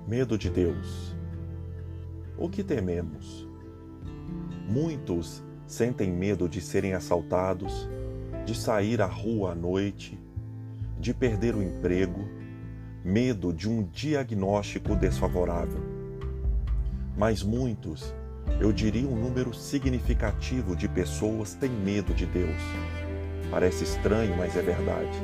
Medo de Deus. O que tememos? Muitos sentem medo de serem assaltados, de sair à rua à noite, de perder o emprego, medo de um diagnóstico desfavorável. Mas muitos, eu diria um número significativo de pessoas têm medo de Deus. Parece estranho, mas é verdade.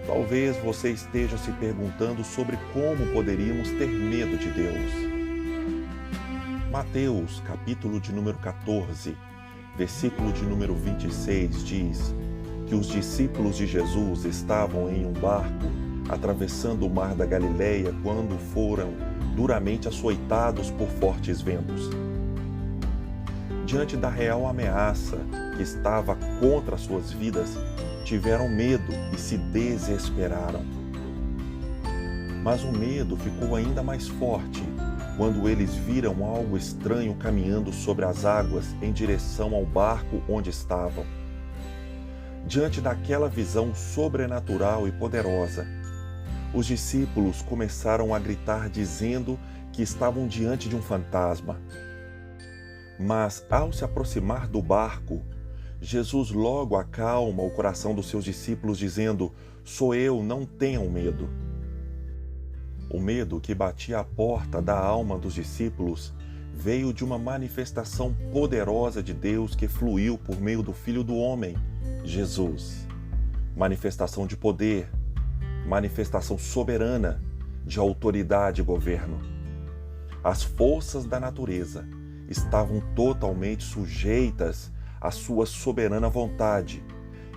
Talvez você esteja se perguntando sobre como poderíamos ter medo de Deus. Mateus, capítulo de número 14, versículo de número 26, diz que os discípulos de Jesus estavam em um barco atravessando o mar da Galileia quando foram duramente açoitados por fortes ventos. Diante da real ameaça que estava contra suas vidas, tiveram medo e se desesperaram. Mas o medo ficou ainda mais forte quando eles viram algo estranho caminhando sobre as águas em direção ao barco onde estavam. Diante daquela visão sobrenatural e poderosa, os discípulos começaram a gritar dizendo que estavam diante de um fantasma. Mas ao se aproximar do barco, Jesus logo acalma o coração dos seus discípulos dizendo: "Sou eu, não tenham medo." O medo que batia à porta da alma dos discípulos veio de uma manifestação poderosa de Deus que fluiu por meio do Filho do Homem, Jesus. Manifestação de poder, manifestação soberana de autoridade e governo. As forças da natureza estavam totalmente sujeitas à sua soberana vontade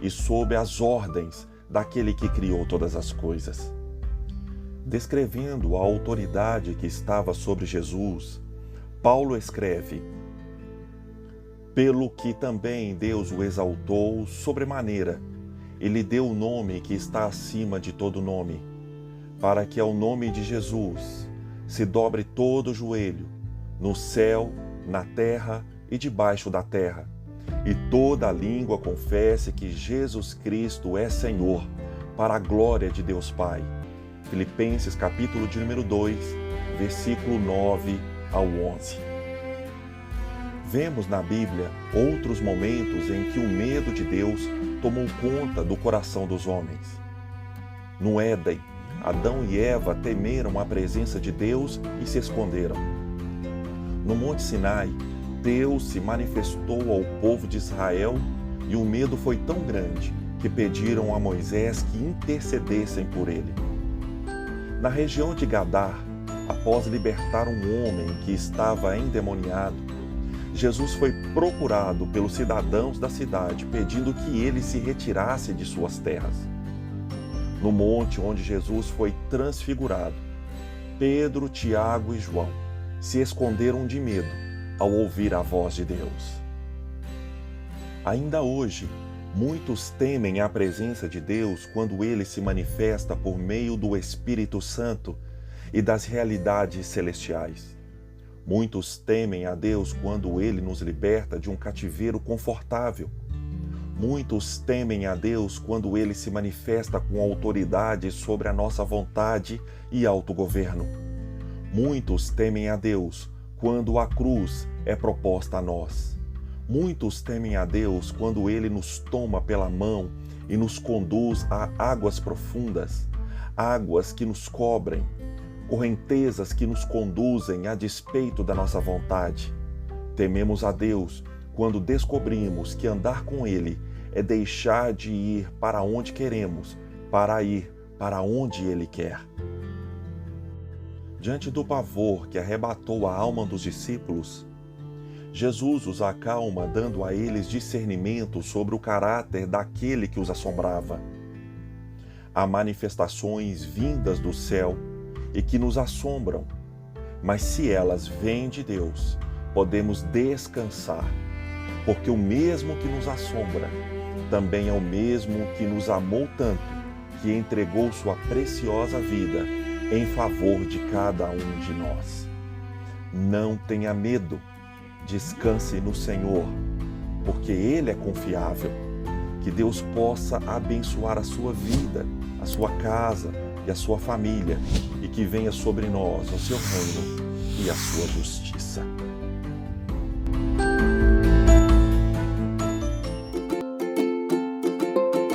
e sob as ordens daquele que criou todas as coisas. Descrevendo a autoridade que estava sobre Jesus, Paulo escreve: "Pelo que também Deus o exaltou sobremaneira, e lhe deu o nome que está acima de todo nome, para que ao nome de Jesus se dobre todo o joelho, no céu, na terra e debaixo da terra, e toda a língua confesse que Jesus Cristo é Senhor, para a glória de Deus Pai." Filipenses capítulo de número 2, versículo 9 ao 11. Vemos na Bíblia outros momentos em que o medo de Deus tomou conta do coração dos homens. No Éden, Adão e Eva temeram a presença de Deus e se esconderam. No Monte Sinai, Deus se manifestou ao povo de Israel e o medo foi tão grande que pediram a Moisés que intercedessem por ele. Na região de Gadar, após libertar um homem que estava endemoniado, Jesus foi procurado pelos cidadãos da cidade, pedindo que ele se retirasse de suas terras. No monte onde Jesus foi transfigurado, Pedro, Tiago e João se esconderam de medo ao ouvir a voz de Deus. Ainda hoje, muitos temem a presença de Deus quando ele se manifesta por meio do Espírito Santo e das realidades celestiais. Muitos temem a Deus quando ele nos liberta de um cativeiro confortável. Muitos temem a Deus quando ele se manifesta com autoridade sobre a nossa vontade e autogoverno. Muitos temem a Deus quando a cruz é proposta a nós. Muitos temem a Deus quando ele nos toma pela mão e nos conduz a águas profundas, águas que nos cobrem, correntezas que nos conduzem a despeito da nossa vontade. Tememos a Deus quando descobrimos que andar com ele é deixar de ir para onde queremos, para ir para onde ele quer. Diante do pavor que arrebatou a alma dos discípulos, Jesus os acalma, dando a eles discernimento sobre o caráter daquele que os assombrava. Há manifestações vindas do céu e que nos assombram, mas se elas vêm de Deus, podemos descansar, porque o mesmo que nos assombra também é o mesmo que nos amou tanto, que entregou sua preciosa vida em favor de cada um de nós. Não tenha medo. Descanse no Senhor, porque Ele é confiável. Que Deus possa abençoar a sua vida, a sua casa e a sua família, e que venha sobre nós o seu reino e a sua justiça.